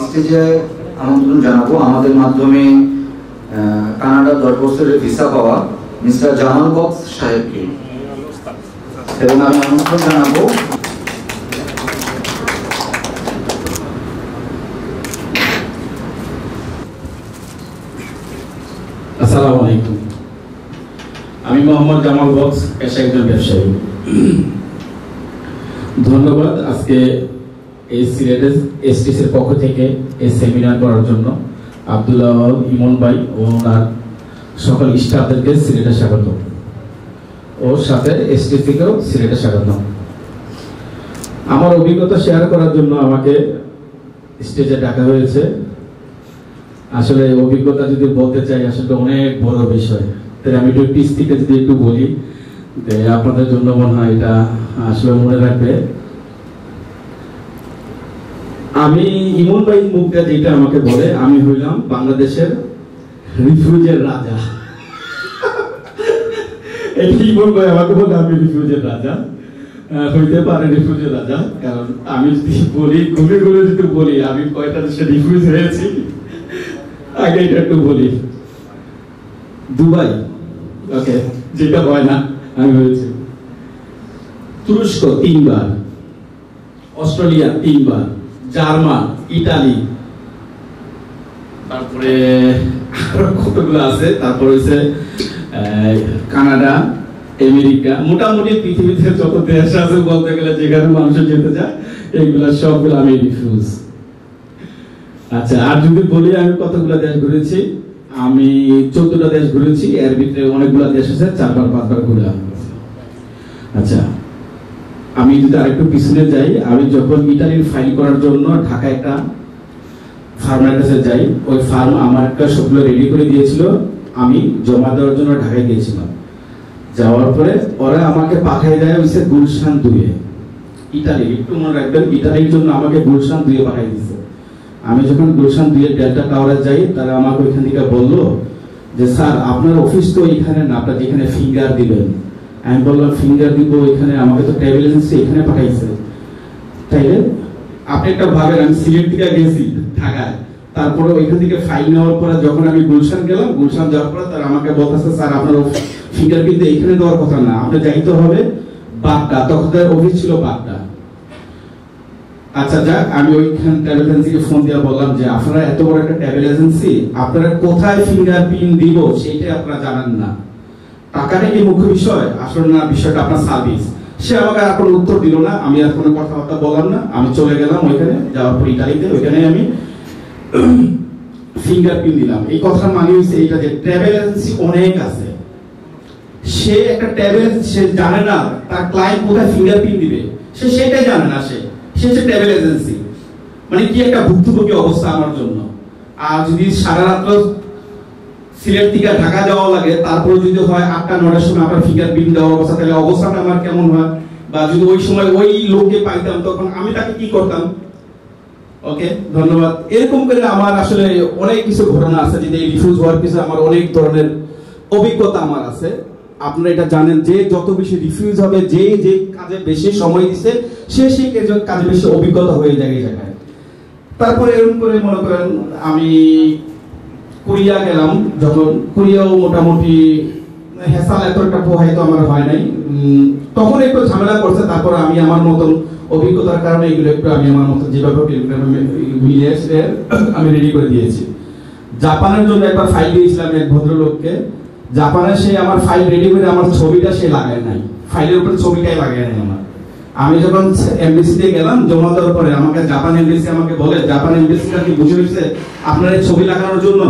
স্টেজে আমন্ত্রণ জানাবো আমাদের মাধ্যমে কানাডা 10 বছরের ভিসা পাওয়া মিস্টার জামাল বক্স সাহেবকে, এবং আমি আমন্ত্রণ জানাবো আসসালামু আলাইকুম। আমি মোহাম্মদ জামাল বক্স, পেশায় একজন ব্যবসায়ী। ধন্যবাদ আজকে এই সিলেটের এসটিসির পক্ষ থেকে এই সেমিনার করার জন্য আব্দুল্লাহ ইমন ভাই ও ওনার সকল স্টাফদেরকে সিলেটে স্বাগত, ওর সাথে এসটিসিকেও সিলেটে স্বাগত। আমার অভিজ্ঞতা শেয়ার করার জন্য আমাকে স্টেজে ডাকা হয়েছে। আসলে অভিজ্ঞতা যদি বলতে চাই আসলে অনেক বড় বিষয়, তাই আমি একটু পিস থেকে যদি একটু বলি আপনাদের জন্য মনে হয় এটা আসলে মনে রাখবে। আমি ইমন ভাই মুখটা যেটা আমাকে বলে, আমি হইলাম বাংলাদেশের রিফিউজের রাজা। ইমন ভাই আমাকে বলে আমি রিফিউজের রাজা, হইতে পারে রিফিউজের রাজা, কারণ আমি যদি বলি ঘুরে ঘুরে যদি বলি আমি কয়টা দেশে রিফিউজ হয়েছি, আগে এটা একটু বলি। দুবাই, ওকে, যেটা হয় না আমি হয়েছি। তুরস্ক 3 বার, অস্ট্রেলিয়া 3 বার, জার্মান, ইটালি, তারপরে কতগুলো আছে, তারপরে হচ্ছে কানাডা, আমেরিকা, মোটামুটি পৃথিবীতে যত দেশ আছে বলতে গেলে যেখানে মানুষ যেতে চায় এইগুলা সবগুলো আমি রিফিউজ। আচ্ছা, আর যদি বলি আমি কতগুলো দেশ ঘুরেছি, আমি 14টা দেশ ঘুরেছি, এর ভিতরে অনেকগুলো দেশ আছে 4বার 5বার ঘুরে। আচ্ছা, আমি যদি আরেকটু পিছনে যাই, আমি যখন ইটালির ফাইল করার জন্য ঢাকা একটা ফার্মের কাছে যাই, ওই ফার্ম আমার একটা সবগুলো রেডি করে দিয়েছিল, আমি জমা দেওয়ার জন্য ঢাকায় গিয়েছিলাম। যাওয়ার পরে ওরা আমাকে পাঠিয়ে দেয় হচ্ছে গুলশান 2-এ, ইটালি। একটু মনে রাখবেন, ইটালির জন্য আমাকে গুলশান 2-এ পাঠিয়ে দিয়েছে। আমি যখন গুলশান 2-এর ডেল্টা টাওয়ারে যাই, তারা আমাকে ওইখান থেকে বললো যে স্যার আপনার অফিস তো এখানে না, আপনার যেখানে ফিঙ্গার দিবেন। আমি বললাম ফিঙ্গার দিব এখানে, আমাকে তো ট্রাভেল এজেন্সি এখানে পাঠাইছে। তাইলে আপনি একটা ভাবেন, আমি সিলেট থেকে গেছি ঢাকায়, তারপরে ওইখান থেকে ফাইল নেওয়ার পরে যখন আমি গুলশান গেলাম, গুলশান যাওয়ার পরে তারা আমাকে বলতেছে স্যার আপনার ফিঙ্গার কিন্তু এখানে দেওয়ার কথা না, আপনি যাইতে হবে বাগদা। তখন তার অফিস ছিল বাগদা। আচ্ছা যাক, আমি ওইখান ট্রাভেল এজেন্সিকে ফোন দিয়ে বললাম যে আপনারা এত বড় একটা ট্রাভেল এজেন্সি, আপনারা কোথায় ফিঙ্গারপ্রিন্ট দিব সেটাই আপনারা জানেন না, টাকাটাই কি মুখ্য বিষয়? আসলে না, বিষয়টা আপনার সার্ভিস। সে আমাকে আর কোনো উত্তর দিল না, আমি আর কোনো কথাবার্তা বললাম না, আমি চলে গেলাম ওইখানে। যাওয়ার পর ইটালিতে ওইখানে আমি ফিঙ্গারপ্রিন্ট দিলাম। এই কথার মানে হচ্ছে এইটা যে ট্রাভেল এজেন্সি অনেক আছে, সে একটা ট্রাভেল সে জানে না তার ক্লায়েন্ট কোথায় ফিঙ্গারপ্রিন্ট দিবে, সে সেটাই জানে না। সে হচ্ছে ট্রাভেল এজেন্সি, মানে কি একটা ভুক্তভোগী অবস্থা আমার জন্য। আর যদি সারা রাত সিলেট থেকে ঢাকা যাওয়া লাগে, তারপরে যদি হয় 8টা-9টার সময় আপনার ফিঙ্গারপ্রিন্ট দেওয়ার অবস্থা, তাহলে অবস্থাটা আমার কেমন হয়? বা যদি ওই সময় ওই লোককে পাইতাম, তখন আমি তাকে কি করতাম? ওকে, ধন্যবাদ। এরকম করে আমার আসলে অনেক কিছু ঘটনা আছে, যে রিফিউজ হওয়ার পিছনে আমার অনেক ধরনের অভিজ্ঞতা আমার আছে। আপনারা এটা জানেন যে যত বেশি রিফিউজ হবে, যে যে কাজে বেশি সময় দিচ্ছে, সে সেই কাজে বেশি অভিজ্ঞতা হয়ে যায় এই জায়গায়। তারপরে এরকম করে মনে করেন আমি কোরিয়া গেলাম, যখন কোরিয়াও মোটামুটি হেসাল এতটা হয়তো আমার হয় নাই, তখন একটু ঝামেলা করছে। তারপর আমি আমার মতন অভিজ্ঞতার কারণে এগুলো একটু আমি আমার মতন যেভাবে মিলিয়ে আমি রেডি করে দিয়েছি। জাপানের জন্য একবার ফাইল দিয়েছিলাম এক ভদ্রলোককে, জাপানে সে আমার ফাইল রেডি করে আমার ছবিটা সে লাগায় নাই, ফাইলের উপরে ছবিটাই লাগায় নাই আমার। আমি যখন এমবিসিতে গেলাম জমা দেওয়ার পরে, আমাকে জাপান এমবিসি আমাকে বলে, জাপান এমবিসিটা কি বুঝে হয়েছে আপনার এই ছবি লাগানোর জন্য?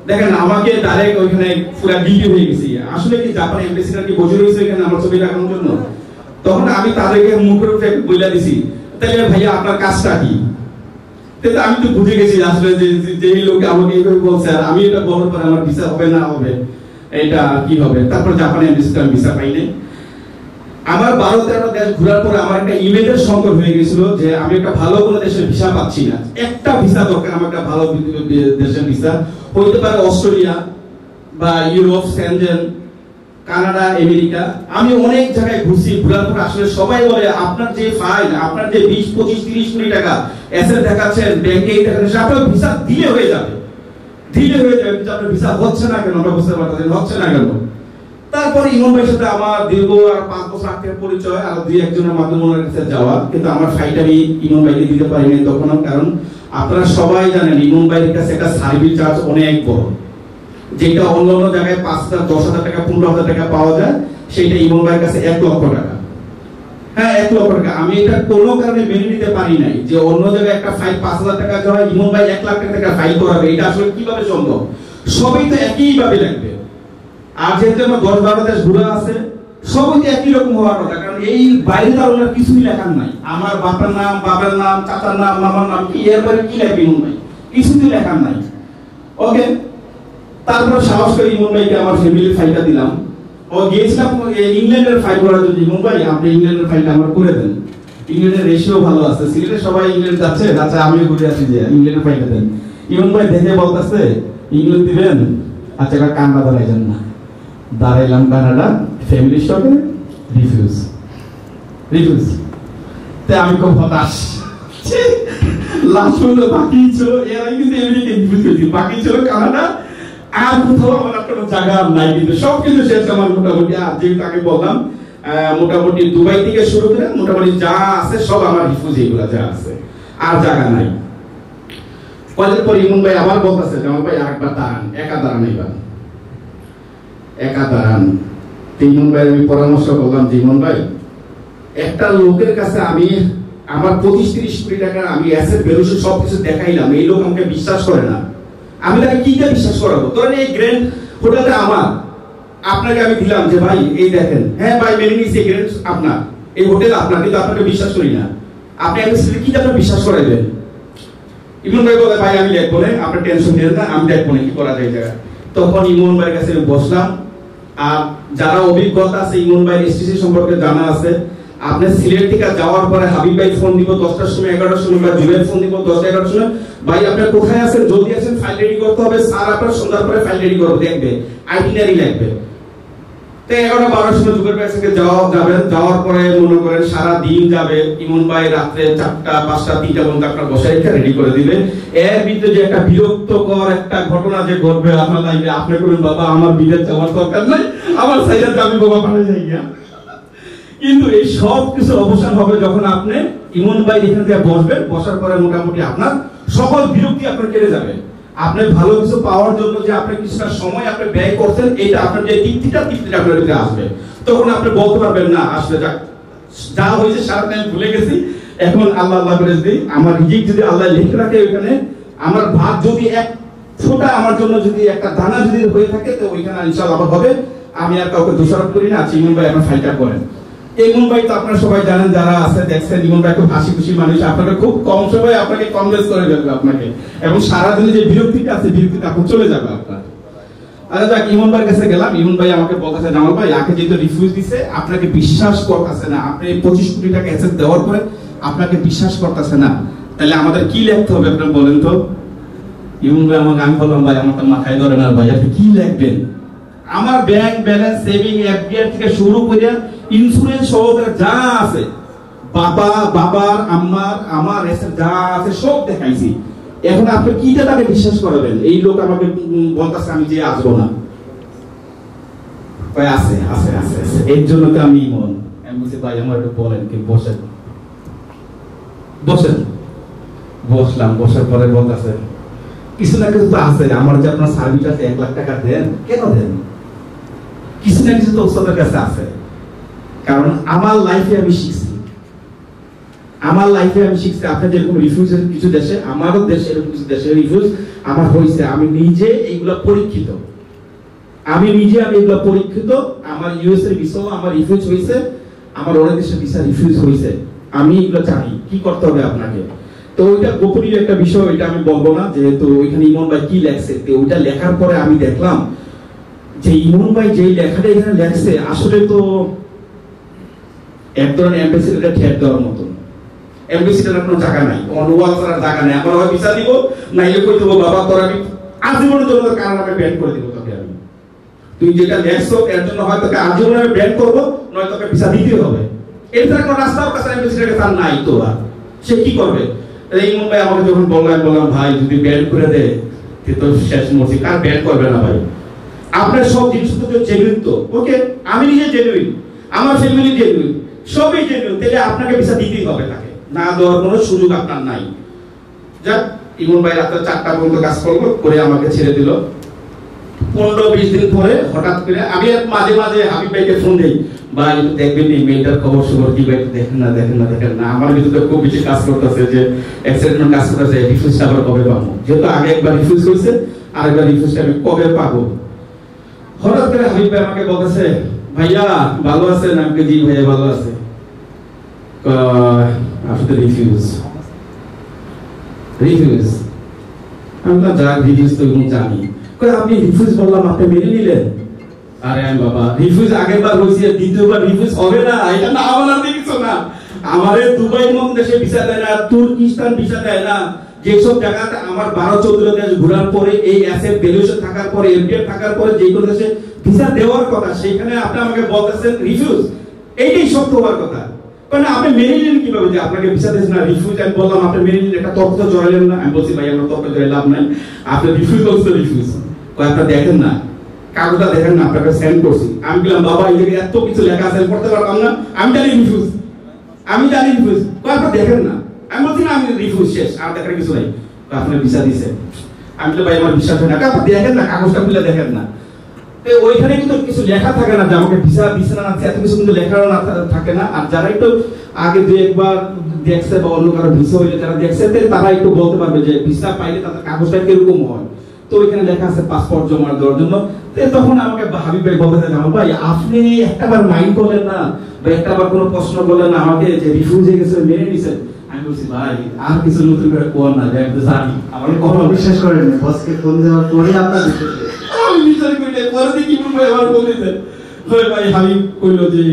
দেখেন আমাকে ডাইরেক্ট ওইখানে পুরো গিল্টি হয়ে গেছি। আসলে কি জাপান এমবিসিটা কি বুঝে হয়েছে এখানে আমার ছবি লাগানোর জন্য? তখন আমি তাদেরকে মুখের উপরে বইলা দিছি, তাহলে ভাইয়া আপনার কাজটা কি? তাহলে আমি তো বুঝে গেছি আসলে যে লোক আমাকে এইভাবে বলছে, আর আমি এটা বলার পরে আমার ভিসা হবে না হবে, এটা কি হবে? তারপর জাপানে এমবিসিতে আমি ভিসা পাইনি। আমার 12-13টা দেশ ঘোরার পরে আমার একটা ইমেজের সংকট হয়ে গেছিল, যে আমি একটা ভালো কোনো দেশের ভিসা পাচ্ছি না। একটা ভিসা দরকার আমার, একটা ভালো দেশের ভিসা। হইতে পারে অস্ট্রেলিয়া বা ইউরোপ, সেনজেন, কানাডা, আমেরিকা, আমি অনেক জায়গায় ঘুরছি। ঘোরার পর আসলে সবাই বলে আপনার যে ফাইল, আপনার যে 20, 25, 30 কোটি টাকা অ্যাসেট দেখাচ্ছেন ব্যাংকে, দেখাচ্ছেন আপনার ভিসা দিলে হয়ে যাবে, দিলে হয়ে যাবে, কিন্তু আপনার ভিসা হচ্ছে না কেন? আমরা বুঝতে পারতেছি হচ্ছে না কেন। তারপরে ইমন ভাইয়ের সাথে আমার দীর্ঘ আর 5 বছর আগে পরিচয়, আর 2-1 জনের মাধ্যমে ওনার কাছে যাওয়া, কিন্তু আমার ফাইলটা আমি ইমন ভাইকে দিতে পারিনি তখন। কারণ আপনারা সবাই জানেন ইমন ভাইয়ের কাছে একটা সার্ভিস চার্জ অনেক বড়, যেটা অন্য অন্য জায়গায় 5,000, 10,000 টাকা, 15,000 টাকা পাওয়া যায়, সেটা ইমন ভাইয়ের কাছে 1 লক্ষ টাকা। হ্যাঁ, 1 লক্ষ টাকা। আমি এটা কোনো কারণে মেনে নিতে পারি নাই যে অন্য জায়গায় একটা ফাইল 5,000 টাকা হয়, ইমন ভাই 1 লাখ টাকা ফাইল করাবে। এটা আসলে কিভাবে সম্ভব? সবই তো একইভাবে লাগবে। আর যেহেতু আমার 10-12 দেশ ঘুরে আছে, সবই তো একই রকম হওয়ার কথা। কারণ এই বাইরে তো ওনার কিছুই লেখার নাই, আমার বাবার নাম, বাবার নাম, চাচার নাম, মামার নাম, কি এরপরে কি লাগবে ইমন ভাই? কিছুই লেখার নাই। ওকে, তারপর সাহস করে ইমন ভাইকে আমার ফ্যামিলির ফাইলটা দিলাম। ও গিয়েছিলাম ইংল্যান্ডের ফাইল করার জন্য। ইমন ভাই আপনি ইংল্যান্ডের ফাইলটা আমার করে দেন, ইংল্যান্ডের রেশিও ভালো আছে, সিলেটে সবাই ইংল্যান্ড যাচ্ছে, আচ্ছা আমিও ঘুরে আসি, যে ইংল্যান্ডের ফাইলটা দেন। ইমন ভাই দেখে বলতেছে ইংল্যান্ড দিবেন, আচ্ছা এবার কানাডা দাঁড়াইলেন না। দাঁড়াইলাম কানাডা, ফ্যামিলির সঙ্গে রিফিউজ। তাই আমি খুব হতাশ। লাস্ট হলো বাকি ছিল, এর আগে কিন্তু আমেরিকা রিফিউজ করেছি, বাকি ছিল কানাডা। আর কোথাও আমার কোনো জায়গা নাই, কিন্তু সবকিছু শেষ আমার মোটামুটি। আর যেহেতু আগে বললাম মোটামুটি দুবাই থেকে শুরু করে মোটামুটি যা আছে সব আমার রিফিউজ, এগুলা যা আছে, আর জায়গা নাই। কয়েকদিন পর ইমন ভাই আবার বলতেছে জামাল ভাই আরেকবার দাঁড়ান, একা দাঁড়ান, এবার একা দাঁড়ান। ইমন ভাই আমি পরামর্শ করলাম যে ইমন ভাই, একটা লোকের কাছে আমি আমার 25-30 কোটি টাকার আমি অ্যাসেট ভ্যালুয়েশন সবকিছু দেখাইলাম, এই লোক আমাকে বিশ্বাস করে না। আমি তাকে কিটা বিশ্বাস করাবো? ধরেন এই গ্র্যান্ড হোটেলটা আমার, আপনাকে আমি দিলাম যে ভাই এই দেখেন, হ্যাঁ ভাই মেনে নিয়েছি গ্র্যান্ড আপনার, এই হোটেল আপনার, কিন্তু আপনাকে বিশ্বাস করি না। আপনি একটা ছেলে কি আপনার বিশ্বাস করাইবেন? ইমন ভাই বলে ভাই আমি দেখবো না, আপনার টেনশন নেন না, আমি দেখবো না কি করা যায় জায়গা। তখন ইমন ভাইয়ের কাছে বসলাম। আর যারা অভিজ্ঞতা আছে ইমন ভাইয়ের এসটিসি সম্পর্কে জানা আছে, আপনি সিলেট থেকে যাওয়ার পরে হাবিব ভাই ফোন দিব 10টার সময়, 11টার সময়, বা জুবের ফোন দিব 10-11টার সময়, ভাই আপনি কোথায় আছেন, জলদি আছেন, ফাইল রেডি করতে হবে, স্যার আপনার সন্ধ্যার পরে ফাইল রেডি করবে, দেখবে আইটিনারি লাগবে। তো 11-12টার সময় জুবের ভাই থেকে যাবেন, যাওয়ার পরে মনে করেন সারা দিন যাবে, ইমন ভাই রাত্রে 4টা, 5টা, 3টা পর্যন্ত আপনার বসে একটা রেডি করে দিবে। এর ভিতরে যে একটা বিরক্তকর একটা ঘটনা যে ঘটবে আপনার লাইফে, আপনি করবেন বাবা আমার বিদেশ যাওয়ার দরকার নাই, আমার সাইডে আমি বাবা পাঠাই যাই গিয়া। কিন্তু এই সব কিছু অবসান হবে যখন আপনি ইমন ভাই এখান থেকে বসবেন, বসার পরে মোটামুটি আপনার সকল বিরক্তি আপনার কেটে যাবে। আপনি ভালো কিছু পাওয়ার জন্য যে আপনি কিছুটা সময় আপনি ব্যয় করছেন, এটা আপনার যে তৃপ্তিটা আপনার ভিতরে আসবে। তখন আপনি বলতে পারবেন না আসলে যা হয়েছে সারাটা আমি ভুলে গেছি, এখন আল্লাহ আল্লাহ করে দিই, আমার রিজিক যদি আল্লাহ লিখে রাখে ওইখানে, আমার ভাত যদি এক ফোঁটা আমার জন্য যদি একটা দানা যদি হয়ে থাকে, তো ওইখানে ইনশাআল্লাহ আবার হবে। আমি আর কাউকে দোষারোপ করি না। ইমন ভাই আপনার ফাইলটা করেন। ইমন ভাই তো আপনারা সবাই জানেন, যারা আছে দেখছেন, ইমন ভাই খুব হাসি খুশি মানুষ, আপনাকে খুব কম সময়ে আপনাকে কনভিন্স করে দেবে আপনাকে, এবং সারাদিনে যে বিরক্তিটা আছে বিরক্তিটা আপনি চলে যাবে আপনার। আচ্ছা যাক, ইমন ভাইয়ের কাছে গেলাম। ইমন ভাই আমাকে বলতেছে জামাল ভাই আগে যেহেতু রিফিউজ দিছে, আপনাকে বিশ্বাস করতেছে না, আপনি 25 কোটি টাকা অ্যাসেট দেওয়ার পরে আপনাকে বিশ্বাস করতেছে না, তাহলে আমাদের কি লিখতে হবে আপনি বলেন তো? ইমন ভাই আমাকে, আমি বললাম ভাই আমার তো মাথায় ধরে না ভাই, আপনি কি লিখবেন? আমার ব্যাংক ব্যালেন্স, সেভিং, এফডিআর থেকে শুরু করে ইন্স্যুরেন্স সহকারে যা আছে, বাবার, আমার এসে যা আছে সব দেখাইছি। এখন আপনি কিটা তাকে বিশ্বাস করাবেন? এই লোক আমাকে বলতেছে আমি যে আসবো না, আছে আছে আছে আছে, এর জন্য তো আমি ইমন। আমি বলছি ভাই আমার একটু বলেন, কি বসেন। বসলাম, বসার পরে বলতেছে কিছু না কিছু তো আছে, আমার যে আপনার সার্ভিস আছে 1 লাখ টাকা দেন, কেন দেন? কিছু না কিছু তো ওস্তাদের কাছে আছে। কারণ আমার লাইফে আমি শিখছি, আপনি যেরকম রিফিউজ কিছু দেশে, আমারও দেশে এরকম কিছু দেশে রিফিউজ আমার হয়েছে। আমি নিজে এইগুলা পরীক্ষিত, আমি এগুলা পরীক্ষিত। আমার ইউএস এর ভিসা আমার রিফিউজ হয়েছে, আমার অনেক দেশের ভিসা রিফিউজ হয়েছে। আমি এগুলো জানি কি করতে হবে আপনাকে। তো ওইটা গোপনীয় একটা বিষয়, ওইটা আমি বলবো না, যেহেতু ওইখানে ইমন ভাই কি লেখছে, ওইটা লেখার পরে আমি দেখলাম যে ইমন ভাই যে লেখাটা এখানে লেখছে আসলে তো এক ধরনের অ্যাম্বাসিডার ঠেট দেওয়ার মতো। অ্যাম্বাসিডার কোনো জায়গা নাই, অনুবাদ করার জায়গা নাই। আমার হয় ভিসা দিব, নাইলে কই দেবো বাবা তোর আমি আজীবনের জন্য কারণ আমি ব্যান করে দিব তোকে আমি। তুই যেটা লেখছো এর জন্য হয়তো তোকে আজীবনে ব্যান করবো, নয় তোকে ভিসা দিতে হবে। এর তার কোনো রাস্তাও কাছে এমবেসিডারের কাছে নাই তো, আর সে কি করবে? এই মুম্বাই আমাকে যখন বললাম ভাই যদি ব্যান করে দেয় তো শেষ মরছি। কার ব্যান করবে না ভাই? আপনার সব জিনিসপত্র জেনুইন তো, ওকে আমি নিজে জেনুইন, আমার ফ্যামিলি জেনুইন, সবই জেনুইন, তাহলে আপনাকে ভিসা দিতেই হবে, তাকে না দেওয়ার কোনো সুযোগ আপনার নাই। যাক, ইমন ভাই রাতে 4টা পর্যন্ত কাজ করবো করে আমাকে ছেড়ে দিল। 15-20 দিন পরে হঠাৎ করে আমি মাঝে মাঝে হাবিব ভাইকে ফোন দিই, ভাই একটু দেখবেন এই মেয়েটার খবর সবর কি, ভাই দেখেন না। আমার ভিতরে খুব বেশি কাজ করতেছে যে এক্সাইটমেন্ট কাজ করতেছে, রিফিউজটা আবার কবে পাবো, যেহেতু আগে একবার রিফিউজ হয়েছে আরেকবার রিফিউজটা আমি কবে পাবো। হঠাৎ করে হাবিব ভাই আমাকে বলতেছে, ভাইয়া ভালো আছেন? আমি জি ভাইয়া ভালো আছে। আফটার রিফিউজ আমি না যা রিফিউজ তো জানি, আপনি রিফিউজ বললাম আপনি মেনে নিলেন? আরে আমি বাবা রিফিউজ আগেরবার হয়েছে, দ্বিতীয়বার রিফিউজ হবে না, এটা না আমার কিছু না। আমারে দুবাই মন দেশে ভিসা দেয় না, তুর্কিস্তান ভিসা দেয় না, যেসব জায়গাতে আমার 12-14 দেশ ঘোরার পরে এই অ্যাসেট ভ্যালুয়েশন থাকার পরে এমপিএফ থাকার পরে যে কোনো দেশে ভিসা দেওয়ার কথা, সেখানে আপনি আমাকে বলতেছেন রিফিউজ। এইটাই সত্য হওয়ার কথা। কারণ আপনি মেনে নিলেন কিভাবে যে আপনাকে ভিসা দিয়েছে না? রিফিউজ আমি বললাম, আপনি মেনে নিলেন, একটা তথ্য জড়াইলেন না? আমি বলছি ভাই আমরা তথ্য জড়াই লাভ নাই, আপনি রিফিউজ করছেন, রিফিউজ আপনারা দেখেন না, কাগজটা দেখেন না, আপনাকে সেন্ড করছি। আমি বললাম বাবা এই জায়গায় এত কিছু লেখা আছে পড়তে পারতাম না, আমি জানি রিফিউজ, আপনারা দেখেন না। আমি বলছি না আমি রিফিউজ, শেষ, আর দেখার কিছু নাই। আপনি ভিসা দিয়েছেন। আমি বললাম ভাই আমার বিশ্বাস হয় না, আপনি দেখেন না, কাগজটা খুলে দেখেন না। ওইখানে কিন্তু কিছু লেখা থাকে না যে আমাকে ভিসা দিছে না, এত কিছু কিন্তু লেখা না থাকে না। আর যারা একটু আগে 2-1 দেখছে বা অন্য কারো ভিসা হইলে যারা দেখছে তারা একটু বলতে পারবে যে ভিসা পাইলে তাদের কাগজটা কিরকম হয়। তো ওইখানে লেখা আছে পাসপোর্ট জমা দেওয়ার জন্য। তখন আমাকে হাবিব ভাই বলতে জানো ভাই আপনি একটাবার মাইন্ড করলেন না বা একটাবার কোনো প্রশ্ন করলেন না আমাকে যে রিফিউজ হয়ে গেছে মেনে নিছেন? আমি বলছি ভাই আর কিছু নতুন করে কোন না, আমি তো জানি আমার কথা বিশ্বাস করেন না। বসকে ফোন দেওয়ার পরে আপনার আমি বিচার করি পরে দেখি মুম্বাই আবার বলেছে ভাই হাবিব কইলো যে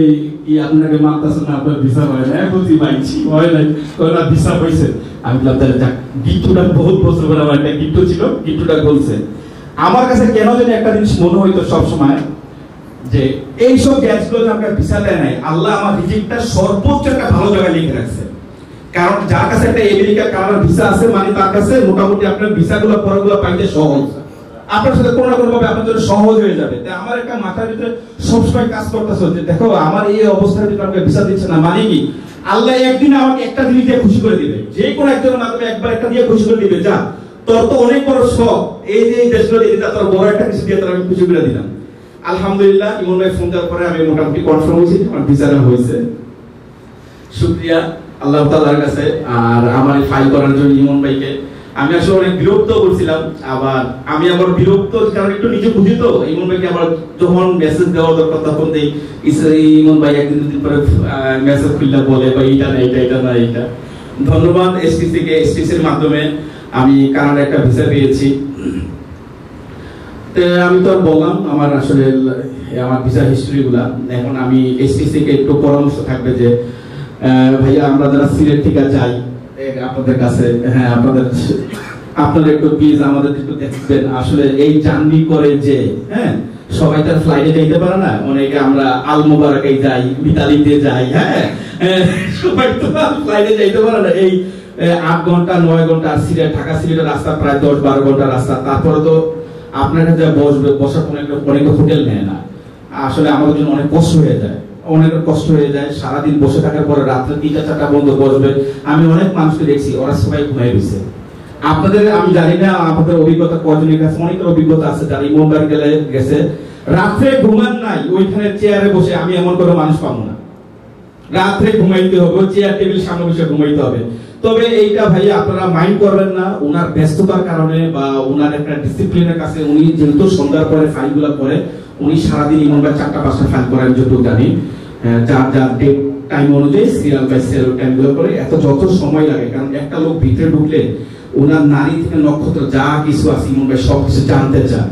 কি আপনাকে মানতাছেন না, আপনার ভিসা হয় না? বলছি ভাই হয় নাই, না ভিসা হয়েছে। আমি বললাম তাহলে যাক, গিট্টুটা বহুত বছর পরে আমার একটা গিট্টু ছিল, গিট্টুটা বলছে। আমার কাছে কেন যেন একটা জিনিস মনে হইতো সবসময় যে এইসব গ্যাসগুলো যে আমাকে ভিসা দেয় নাই, আল্লাহ আমার রিজিকটা সর্বোচ্চ একটা ভালো জায়গায় লিখে রাখছে। কারণ যার কাছে একটা আমেরিকা কানাডার ভিসা আছে মানে তার কাছে মোটামুটি আপনার ভিসাগুলো পরগুলো পাইতে সহজ, আপনার সাথে কোনো না কোনো ভাবে আপনার জন্য সহজ হয়ে যাবে। তাই আমার একটা মাথার ভিতরে সবসময় কাজ করতেছে যে দেখো আমার এই অবস্থার ভিতরে আমাকে ভিসা দিচ্ছে না মানে কি আল্লাহ একদিন আমাকে একটা জিনিস দিয়ে খুশি করে দিবে, যে কোনো একজনের মাধ্যমে একবার একটা দিয়ে খুশি করে দিবে, যা তোর তো অনেক বড় শখ, এই যে এই দেশগুলো দিয়ে দিতে তোর বড় একটা কিছু দিয়ে তোর আমি খুশি করে দিলাম। আলহামদুলিল্লাহ ইমন ভাই ফোন দেওয়ার পরে আমি মোটামুটি কনফার্ম হয়েছি আমার ভিসাটা হয়েছে, শুকরিয়া আল্লাহ তাআলার কাছে। আর আমার ফাইল করার জন্য ইমন ভাইকে আমি আসলে অনেক বিরক্ত করছিলাম, আবার আমি আবার বিরক্ত কারণ একটু নিজে বুঝি তো। ইমন ভাইকে আবার যখন মেসেজ দেওয়ার দরকার তখন দেই, ইমন ভাই একদিন দুদিন পরে মেসেজ খুললে বলে ভাই এটা না এটা না এটা। ধন্যবাদ এসটিসিকে, এসটিসির মাধ্যমে আমি কানাডা একটা ভিসা পেয়েছি। আমি তো বললাম আমার আসলে আমার ভিসা হিস্ট্রিগুলা, এখন আমি এসটিসিকে একটু পরামর্শ থাকবে যে ভাইয়া আমরা যারা সিলেট থেকে যাই আপনাদের কাছে, হ্যাঁ আপনারা একটু প্লিজ আমাদের একটু দেখবেন। আসলে এই জার্নি করে যে হ্যাঁ সবাই তার ফ্লাইটে যাইতে পারে না, অনেকে আমরা আল মোবারকে যাই, মিতালিতে যাই, হ্যাঁ সবাই তো ফ্লাইটে যাইতে পারে না। এই 8 ঘন্টা 9 ঘন্টা সিলেট ঢাকা সিলেটের রাস্তা প্রায় 10-12 ঘন্টা রাস্তা, তারপরে তো আপনার যা বসবে বসার অনেক হোটেল নেয় না। আসলে আমাদের জন্য অনেক কষ্ট হয়ে যায়, অনেক কষ্ট হয়ে যায়। সারাদিন বসে থাকার পরে রাত্রে 3টা-4টা বন্ধ বসবে। আমি অনেক মানুষকে দেখছি ওরা সবাই ঘুমাই গেছে। আপনাদের আমি জানি না আপনাদের অভিজ্ঞতা কজনের কাছে, অনেকের অভিজ্ঞতা আছে যারা ইমামবাড়ি গেছে রাত্রে ঘুমান নাই, ওইখানে চেয়ারে বসে। আমি এমন কোনো মানুষ পাবো না, রাত্রে ঘুমাইতে হবে, চেয়ার টেবিল সামনে বসে ঘুমাইতে হবে। তবে এইটা ভাই আপনারা মাইন্ড করবেন না, ওনার ব্যস্ততার কারণে বা ওনার একটা ডিসিপ্লিনের কাছে উনি যেহেতু সন্ধ্যার পরে ফাইলগুলো করে, উনি সারাদিন ইমামবাড়ি 4টা-5টা ফাইল করেন যতটুকু জানি, যার ডেট টাইম অনুযায়ী সিরিয়াল বাই সিরিয়াল টাইমগুলো করে। এত যত সময় লাগে, কারণ একটা লোক ভিতরে ঢুকলে ওনার নারী থেকে নক্ষত্র যা কিছু আছে ইমন ভাই সব কিছু জানতে চান।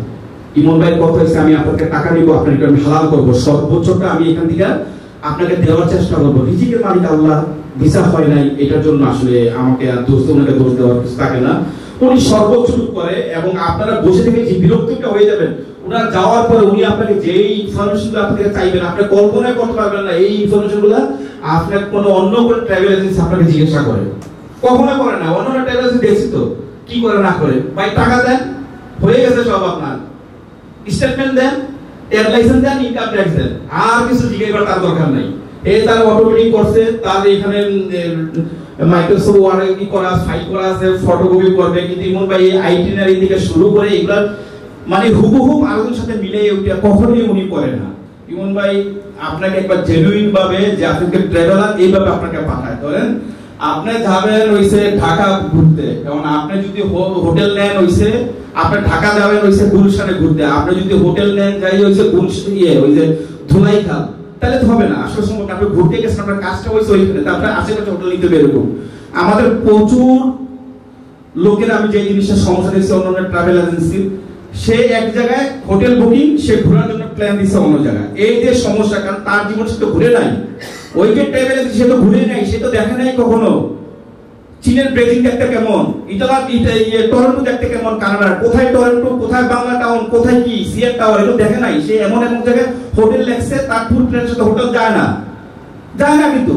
ইমন ভাইয়ের কথা হচ্ছে আমি আপনাকে টাকা দিব, আপনাকে আমি হালাল করবো, সর্বোচ্চটা আমি এখান থেকে আপনাকে দেওয়ার চেষ্টা করবো। রিজিকের মালিক আল্লাহ, ভিসা হয় নাই এটার জন্য আসলে আমাকে আর ওনাকে দোষ দেওয়ার কিছু থাকে না। উনি সর্বোচ্চ করে এবং আপনারা বসে থেকে যে বিরক্তিটা হয়ে যাবেন ওনার যাওয়ার পরে উনি আপনাকে যেই ইনফরমেশনগুলো আপনাকে চাইবেন, আপনি কল্পনা করতে পারবেন না এই ইনফরমেশনগুলো আপনার কোনো অন্য কোনো ট্রাভেল এজেন্সি আপনাকে জিজ্ঞাসা করে, কখনো করে না। অন্য ট্রাভেল এজেন্সি দেখছি তো কি করে না করে, ভাই টাকা দেন হয়ে গেছে সব, আপনার স্টেটমেন্ট দেন, ট্যাক্স লাইসেন্স দেন, ইনকাম ট্যাক্স দেন, আর কিছু জিজ্ঞাসা করার তার দরকার নাই। এই তার অটোমেটিক করছে, তার এখানে মাইক্রোসফট ওয়ার্ডে কি করা ফাইল করা আছে, ফটোকপি করবে। কিন্তু ইমন ভাই আইটিনারি থেকে শুরু করে এগুলা মানে হুবহু আরেকজনের সাথে মিলে ওইটা কখনোই উনি করে না। ইমন ভাই আপনাকে একবার জেনুইন ভাবে যে আপনাকে ট্রাভেলার এইভাবে আপনাকে পাঠায়। ধরেন আপনি যাবেন হইছে ঢাকা ঘুরতে, কারণ আপনি যদি হোটেল নেন হইছে আপনি ঢাকা যাবেন হইছে গুলশানে ঘুরতে, আপনি যদি হোটেল নেন যাই হইছে গুলশান ওই যে ধুলাইখাল, তাহলে তো হবে না। আসলে সময় আপনি ঘুরতে গেছেন, আপনার কাজটা হইছে ওইখানে, তারপরে আশেপাশে হোটেল নিতে বেরোবো। আমাদের প্রচুর লোকের আমি যে জিনিসটা সমস্যা দেখছি অন্য ট্রাভেল এজেন্সি, সে এক জায়গায় হোটেল বুকিং, সে ঘোরার জন্য প্ল্যান দিছে অন্য জায়গায়। এই যে সমস্যা, কারণ তার জীবন সে তো ঘুরে নাই, ওই যে ট্রাভেল এজেন্সি সে তো ঘুরে নাই, সে তো দেখে নাই কখনো চীনের বেজিং দেখতে কেমন, টরন্টো দেখতে কেমন, কানাডার কোথায় টরন্টো, কোথায় বাংলা টাউন, কোথায় কি সিএন টাওয়ার, এগুলো দেখে নাই। সে এমন এমন জায়গায় হোটেল লেগছে, তার ট্যুর প্ল্যানের সাথে হোটেল যায় না। কিন্তু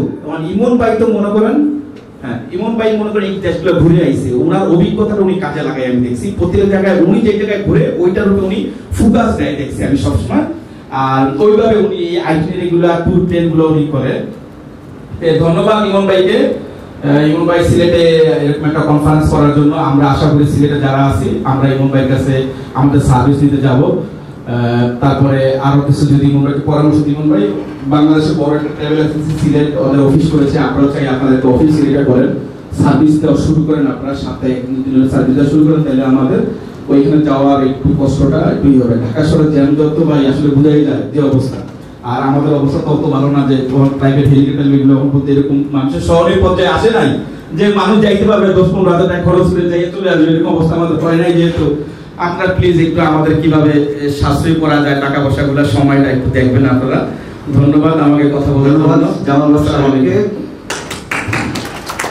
ইমন ভাই তো মনে করেন, হ্যাঁ ইমন ভাই মনে করেন এই দেশগুলো ঘুরে আইছে, ওনার অভিজ্ঞতাটা উনি কাজে লাগায় আমি দেখছি। প্রতিটা জায়গায় উনি যে জায়গায় ঘুরে ওইটার উপরে উনি ফোকাস দেয় দেখছি আমি সবসময়। আর ওইভাবে উনি এই আইটিনারি গুলো ট্যুর প্ল্যান গুলো উনি করে। ধন্যবাদ ইমন ভাইকে। ইমন ভাই সিলেটে এরকম একটা কনফারেন্স করার জন্য আমরা আশা করি সিলেটে যারা আছি আমরা ইমন ভাইয়ের কাছে আমাদের সার্ভিস নিতে যাব। তারপরে আরো কিছু যদি ইমন ভাইকে পরামর্শ দিই, ইমন ভাই বাংলাদেশে বড় একটা ট্রাভেল এজেন্সি সিলেট ওদের অফিস করেছে, আপনারা চাই আপনাদের অফিস সিলেটে করেন, সার্ভিস দেওয়া শুরু করেন, আপনারা সপ্তাহে একদিনের সার্ভিস দেওয়া শুরু করেন, তাহলে আমাদের ওইখানে যাওয়ার একটু কষ্টটা একটু হবে। ঢাকা শহরে জ্যাম যত ভাই আসলে বুঝাই যায় যে অবস্থা, আর আমাদের অবস্থা তত ভালো না যে প্রাইভেট হেলিকপ্টার এগুলো বলতে এরকম মানুষের শহরের পর্যায়ে আসে নাই যে মানুষ যাইতে পারবে 10-15 হাজার টাকা খরচ করে যাইয়ে চলে আসবে, এরকম অবস্থা আমাদের হয় নাই। যেহেতু আপনারা প্লিজ একটু আমাদের কিভাবে সাশ্রয় করা যায় টাকা পয়সাগুলো সময়টা একটু দেখবেন আপনারা। ধন্যবাদ আমাকে কথা বলার জন্য। জামাল বাদশা